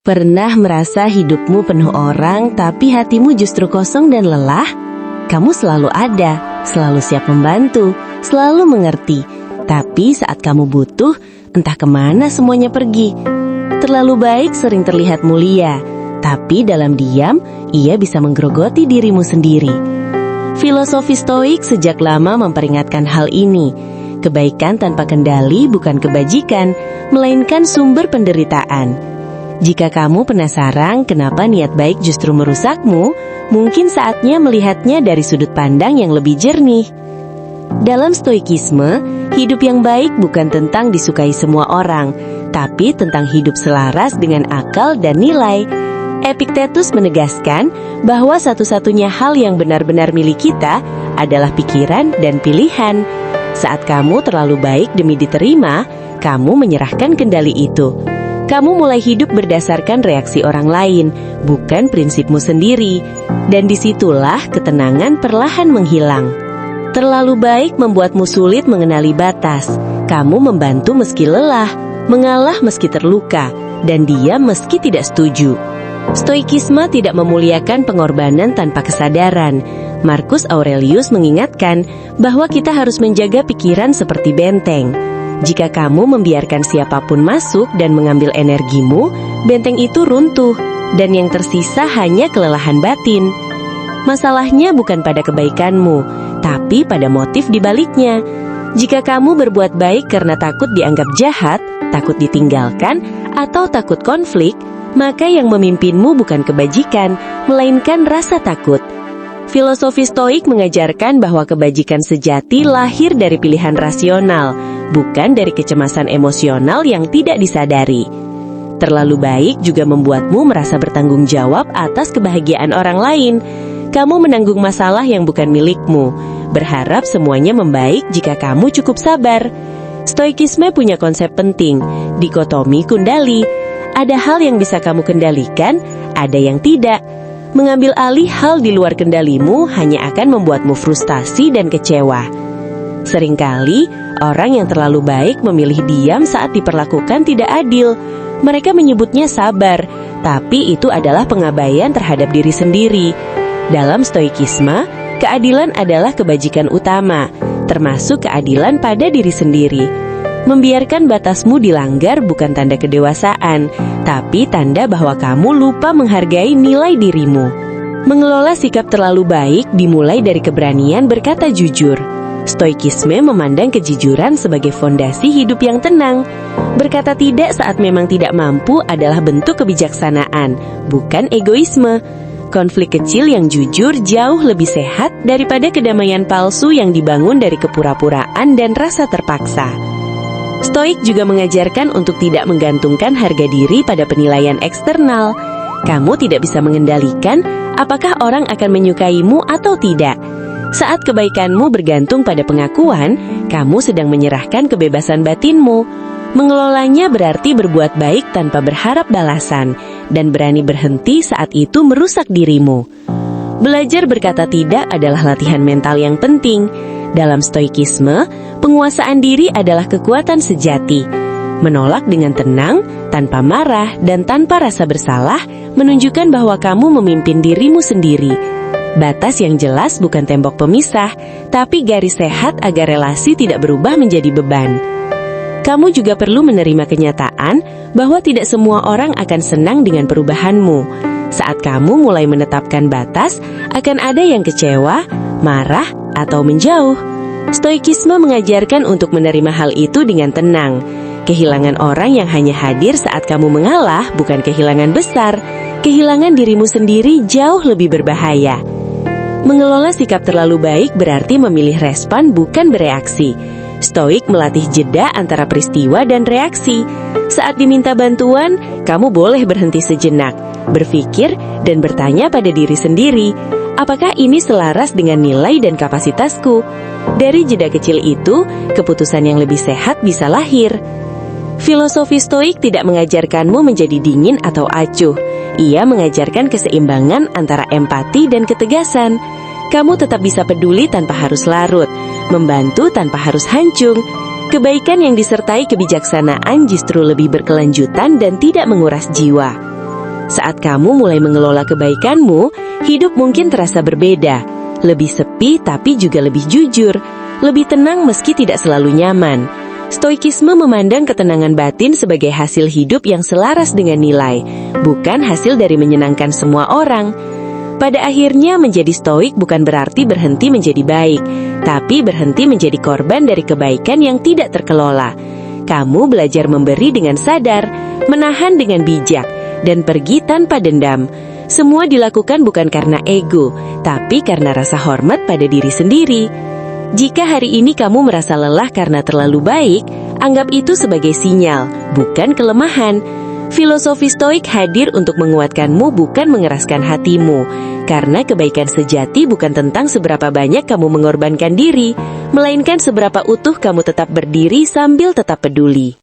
Pernah merasa hidupmu penuh orang, tapi hatimu justru kosong dan lelah? Kamu selalu ada, selalu siap membantu, selalu mengerti. Tapi saat kamu butuh, entah kemana semuanya pergi. Terlalu baik sering terlihat mulia, tapi dalam diam, ia bisa menggerogoti dirimu sendiri. Filosofi Stoik sejak lama memperingatkan hal ini. Kebaikan tanpa kendali bukan kebajikan, melainkan sumber penderitaan. Jika kamu penasaran kenapa niat baik justru merusakmu, mungkin saatnya melihatnya dari sudut pandang yang lebih jernih. Dalam Stoikisme, hidup yang baik bukan tentang disukai semua orang, tapi tentang hidup selaras dengan akal dan nilai. Epictetus menegaskan bahwa satu-satunya hal yang benar-benar milik kita adalah pikiran dan pilihan. Saat kamu terlalu baik demi diterima, kamu menyerahkan kendali itu. Kamu mulai hidup berdasarkan reaksi orang lain, bukan prinsipmu sendiri. Dan disitulah ketenangan perlahan menghilang. Terlalu baik membuatmu sulit mengenali batas. Kamu membantu meski lelah, mengalah meski terluka, dan diam meski tidak setuju. Stoikisme tidak memuliakan pengorbanan tanpa kesadaran. Marcus Aurelius mengingatkan bahwa kita harus menjaga pikiran seperti benteng. Jika kamu membiarkan siapapun masuk dan mengambil energimu, benteng itu runtuh, dan yang tersisa hanya kelelahan batin. Masalahnya bukan pada kebaikanmu, tapi pada motif di baliknya. Jika kamu berbuat baik karena takut dianggap jahat, takut ditinggalkan, atau takut konflik, maka yang memimpinmu bukan kebajikan, melainkan rasa takut. Filosofi Stoik mengajarkan bahwa kebajikan sejati lahir dari pilihan rasional, bukan dari kecemasan emosional yang tidak disadari. Terlalu baik juga membuatmu merasa bertanggung jawab atas kebahagiaan orang lain. Kamu menanggung masalah yang bukan milikmu, berharap semuanya membaik jika kamu cukup sabar. Stoikisme punya konsep penting, dikotomi kundali. Ada hal yang bisa kamu kendalikan, ada yang tidak. Mengambil alih hal di luar kendalimu hanya akan membuatmu frustasi dan kecewa. Seringkali, orang yang terlalu baik memilih diam saat diperlakukan tidak adil. Mereka menyebutnya sabar, tapi itu adalah pengabaian terhadap diri sendiri. Dalam Stoikisme, keadilan adalah kebajikan utama, termasuk keadilan pada diri sendiri. Membiarkan batasmu dilanggar bukan tanda kedewasaan, tapi tanda bahwa kamu lupa menghargai nilai dirimu. Mengelola sikap terlalu baik dimulai dari keberanian berkata jujur. Stoikisme memandang kejujuran sebagai fondasi hidup yang tenang. Berkata tidak saat memang tidak mampu adalah bentuk kebijaksanaan, bukan egoisme. Konflik kecil yang jujur jauh lebih sehat daripada kedamaian palsu yang dibangun dari kepura-puraan dan rasa terpaksa. Stoik juga mengajarkan untuk tidak menggantungkan harga diri pada penilaian eksternal. Kamu tidak bisa mengendalikan apakah orang akan menyukaimu atau tidak. Saat kebaikanmu bergantung pada pengakuan, kamu sedang menyerahkan kebebasan batinmu. Mengelolanya berarti berbuat baik tanpa berharap balasan, dan berani berhenti saat itu merusak dirimu. Belajar berkata tidak adalah latihan mental yang penting. Dalam Stoikisme, penguasaan diri adalah kekuatan sejati. Menolak dengan tenang, tanpa marah, dan tanpa rasa bersalah, menunjukkan bahwa kamu memimpin dirimu sendiri. Batas yang jelas bukan tembok pemisah, tapi garis sehat agar relasi tidak berubah menjadi beban. Kamu juga perlu menerima kenyataan bahwa tidak semua orang akan senang dengan perubahanmu. Saat kamu mulai menetapkan batas, akan ada yang kecewa, marah, atau menjauh. Stoikisme mengajarkan untuk menerima hal itu dengan tenang. Kehilangan orang yang hanya hadir saat kamu mengalah bukan kehilangan besar. Kehilangan dirimu sendiri jauh lebih berbahaya. Mengelola sikap terlalu baik berarti memilih respon bukan bereaksi. Stoik melatih jeda antara peristiwa dan reaksi. Saat diminta bantuan, kamu boleh berhenti sejenak, berpikir, dan bertanya pada diri sendiri, apakah ini selaras dengan nilai dan kapasitasku? Dari jeda kecil itu, keputusan yang lebih sehat bisa lahir. Filosofi Stoik tidak mengajarkanmu menjadi dingin atau acuh. Ia mengajarkan keseimbangan antara empati dan ketegasan. Kamu tetap bisa peduli tanpa harus larut, membantu tanpa harus hancur. Kebaikan yang disertai kebijaksanaan justru lebih berkelanjutan dan tidak menguras jiwa. Saat kamu mulai mengelola kebaikanmu, hidup mungkin terasa berbeda. Lebih sepi tapi juga lebih jujur. Lebih tenang meski tidak selalu nyaman. Stoikisme memandang ketenangan batin sebagai hasil hidup yang selaras dengan nilai, bukan hasil dari menyenangkan semua orang. Pada akhirnya menjadi stoik bukan berarti berhenti menjadi baik, tapi berhenti menjadi korban dari kebaikan yang tidak terkelola. Kamu belajar memberi dengan sadar, menahan dengan bijak, dan pergi tanpa dendam. Semua dilakukan bukan karena ego, tapi karena rasa hormat pada diri sendiri. Jika hari ini kamu merasa lelah karena terlalu baik, anggap itu sebagai sinyal, bukan kelemahan. Filosofi stoik hadir untuk menguatkanmu, bukan mengeraskan hatimu. Karena kebaikan sejati bukan tentang seberapa banyak kamu mengorbankan diri, melainkan seberapa utuh kamu tetap berdiri sambil tetap peduli.